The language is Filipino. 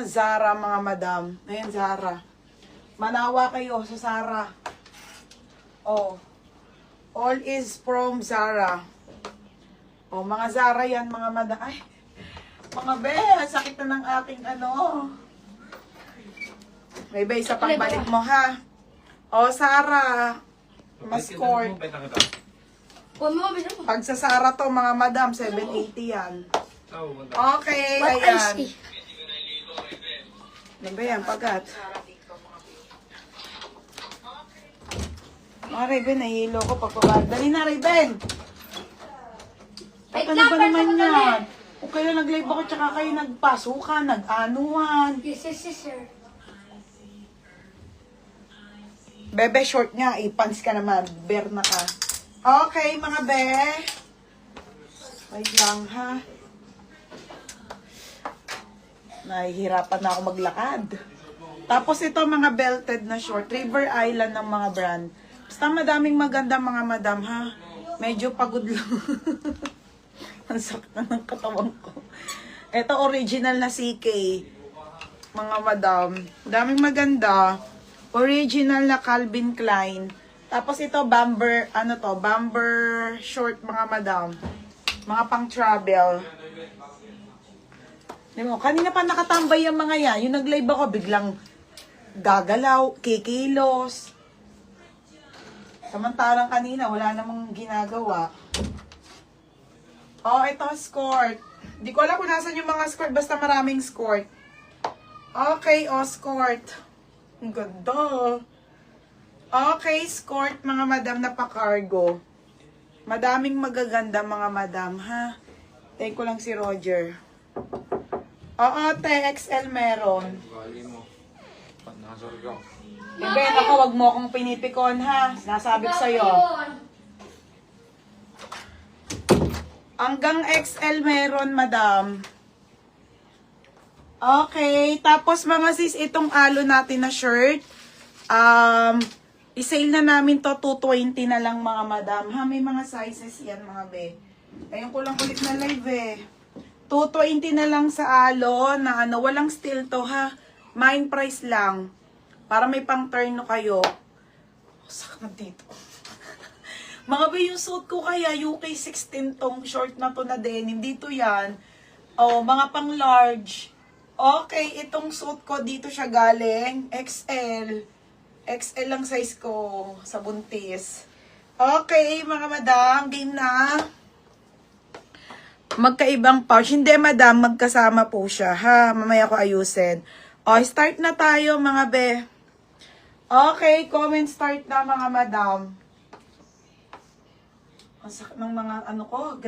Zara, mga madam. Ayan, Zara. Manawa kayo sa Zara. Oh. All is from Zara. Oh, mga Zara yan, mga madam. Ay, mga be, sakit na ng aking ano. May ba, isa pang balik mo, ha? Oh, Zara. Mascord. Pag sa Zara to, mga madam, 780 yan. Okay, ayan. Ano ba yan, pagat? Mga Raven, nahihilo ko pagpapag. Dali na, Raven! Ano ba naman yan? Kung kayo nag-live ako, tsaka kayo nagpasukan, nag-anuhan. Yes, sir. Bebe, short nga, ipans ka naman. Bear na ka. Okay, mga be. Wait lang, ha? Nahihirapan na ako maglakad. Tapos ito, mga belted na short. River Island ng mga brand. Basta madaming maganda, mga madam, ha? Medyo pagod lang. Ang sakit na ng katawan ko. Ito, original na CK. Mga madam. Daming maganda. Original na Calvin Klein. Tapos ito, Bamber, ano to? Bamber short, mga madam. Mga pang travel. Diba, kanina pa nakatambay yung mga yan. Yung nag-live ako, biglang gagalaw, kikilos. Samantalang kanina, wala namang ginagawa. Oh, ito, skirt. Di ko alam kung nasan yung mga skirt, basta maraming skirt. Okay, oh, skirt. Ang ganda. Okay, skirt, mga madam na pa-cargo. Madaming magaganda, mga madam, ha? Take ko lang si Roger. Oo, TXL meron. Ben, ako, wag mo akong pinipikon, ha? Nasabi ko sa'yo. Hanggang XL meron, madam. Okay, tapos mga sis, itong alo natin na shirt, i-sale na namin to, 220 na lang, mga madam. Ha, may mga sizes yan, mga be. Ayun ko lang ulit na live, eh. 220 na lang sa alo, na ano, walang steal to, ha. Main price lang. Para may pang turn no kayo. Oh, sakit dito. Mga be, yung suit ko kaya, UK 16 tong short na to na denim. Dito yan. Oh, mga pang large. Okay, itong suit ko, dito siya galing. XL. XL lang size ko sa buntis. Okay, mga madam, game na. Magkaibang pouch. Hindi, madam, magkasama po siya, ha? Mamaya ko ayusin. O, start na tayo, mga be. Okay, comment start na, mga madam. Ang sakit ng mga ano ko.